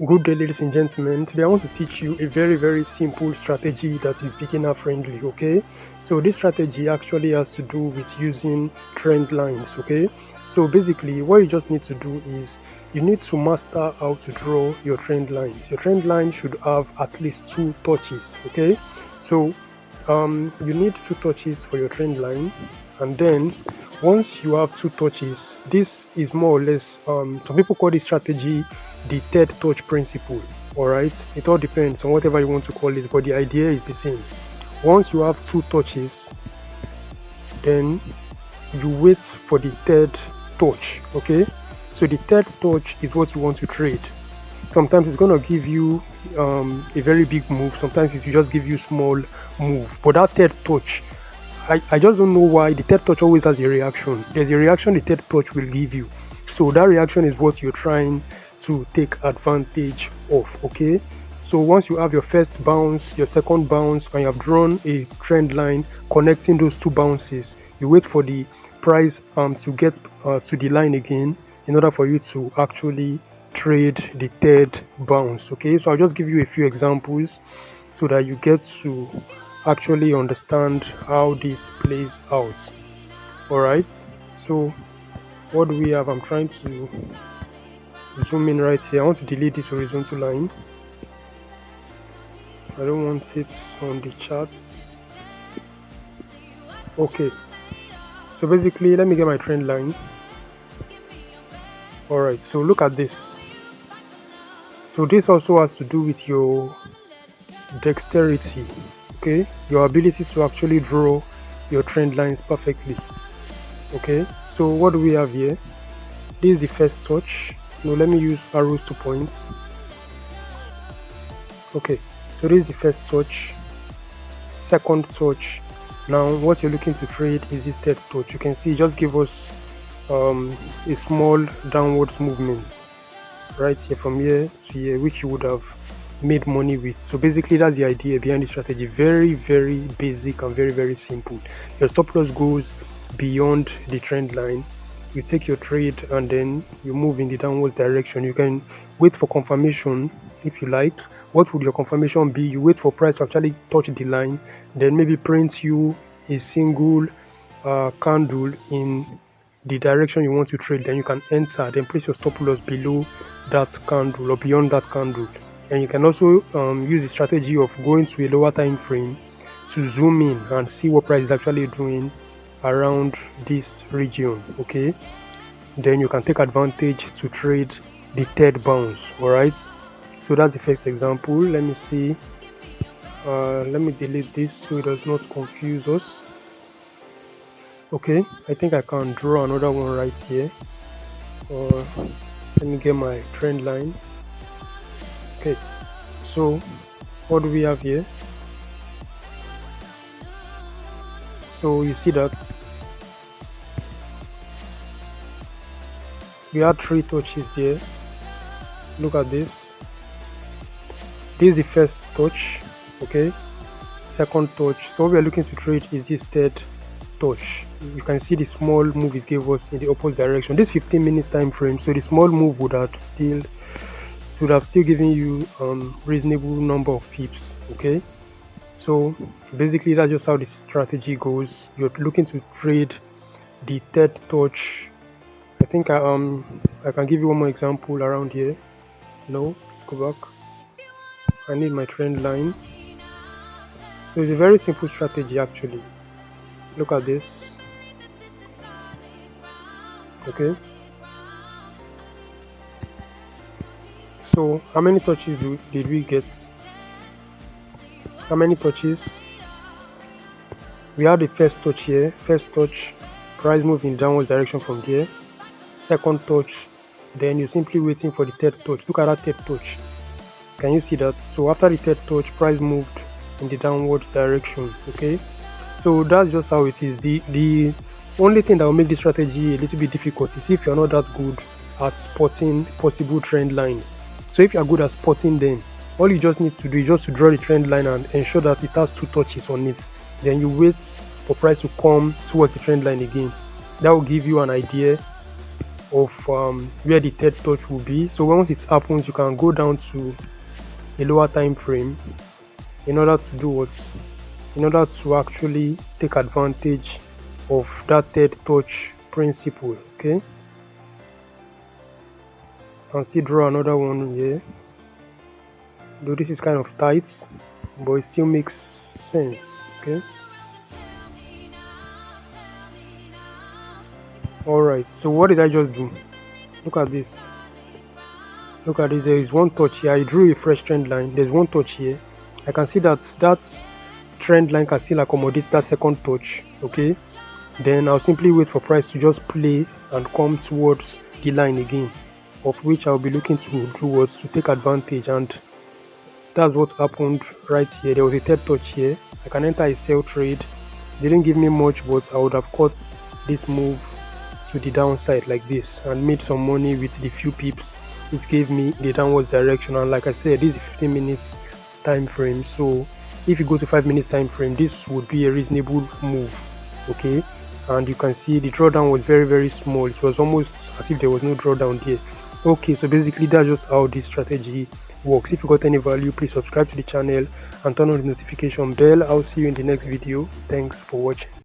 Good day, ladies and gentlemen. Today I want to teach you a very simple strategy that is beginner friendly. Okay, so this strategy actually has to do with using trend lines. Okay, so basically what you just need to do is you need to master how to draw your trend lines. Your trend line should have at least 2 touches. Okay, so you need 2 touches for your trend line, and then once you have 2 touches, this is more or less some people call this strategy the third touch principle. All right, it all depends on whatever you want to call it, but the idea is the same. Once you have 2 touches, then you wait for the third touch. Okay, so the third touch is what you want to trade. Sometimes it's going to give you a very big move, sometimes it will just give you small move, but that third touch, I just don't know why the third touch always has a reaction. There's a reaction the third touch will give you, so that reaction is what you're trying to take advantage of. Okay, so once you have your first bounce, your second bounce, and you have drawn a trend line connecting those 2 bounces, you wait for the price to get to the line again in order for you to actually trade the third bounce. Okay, so I'll just give you a few examples so that you get to actually understand how this plays out. All right, so what do we have? I'm trying to zoom in right here. I want to delete this horizontal line. I don't want it on the charts. Okay, so basically let me get my trend line. All right, so look at this. So this also has to do with your dexterity. Okay, your ability to actually draw your trend lines perfectly. Okay, so what do we have here? This is the first touch. Now let me use arrows to points. Okay, so this is the first touch, second touch. Now what you're looking to trade is this third touch. You can see it just give us a small downwards movement right here from here to here, which you would have made money with. So basically that's the idea behind the strategy. Very basic and very simple. Your stop loss goes beyond the trend line. You take your trade and then you move in the downward direction. You can wait for confirmation if you like. What would your confirmation be? You wait for price to actually touch the line, then maybe print you a single candle in the direction you want to trade. Then you can enter, then place your stop loss below that candle or beyond that candle. And you can also use the strategy of going to a lower time frame to zoom in and see what price is actually doing around this region. Okay, then you can take advantage to trade the third bounce. All right, so that's the first example. Let me see, let me delete this so it does not confuse us. Okay, I think I can draw another one right here. Let me get my trend line. Okay, so what do we have here? So you see that we have 3 touches there. Look at this. This is the first touch. Okay, second touch. So what we are looking to trade is this third touch. You can see the small move it gave us in the opposite direction. This 15-minute time frame, so the small move would have still given you reasonable number of pips. Okay, so basically that's just how the strategy goes. You're looking to trade the third touch. I think I can give you one more example around here. No, let's go back. I need my trend line. So it's a very simple strategy actually. Look at this. Okay, so how many touches did we get? How many touches? We had the first touch here. First touch, price moved in downward direction from there. Second touch, then you're simply waiting for the third touch. Look at that third touch. Can you see that? So after the third touch, price moved in the downward direction. Okay, so that's just how it is. The only thing that will make this strategy a little bit difficult is if you're not that good at spotting possible trend lines. So if you're good at spotting them, all you just need to do is just to draw the trend line and ensure that it has 2 touches on it. Then you wait for price to come towards the trend line again. That will give you an idea of where the third touch will be. So once it happens, you can go down to a lower time frame in order to do what? In order to actually take advantage of that third touch principle. Okay, and still draw another one here, though this is kind of tight, but it still makes sense. Okay, all right, so what did I just do? Look at this. Look at this. There is one touch here. I drew a fresh trend line. There's one touch here. I can see that that trend line can still accommodate that second touch. Okay, then I'll simply wait for price to just play and come towards the line again, of which I'll be looking to do what, to take advantage. And that's what happened right here. There was a third touch here. I can enter a sell trade. Didn't give me much, but I would have caught this move to the downside like this and made some money with the few pips it gave me the downwards direction. And like I said, this is 15 minutes time frame, so if you go to 5 minutes time frame, this would be a reasonable move. Okay, and you can see the drawdown was very small. It was almost as if there was no drawdown there. Okay, so basically that's just how this strategy works. If you got any value, please subscribe to the channel and turn on the notification bell. I'll see you in the next video. Thanks for watching.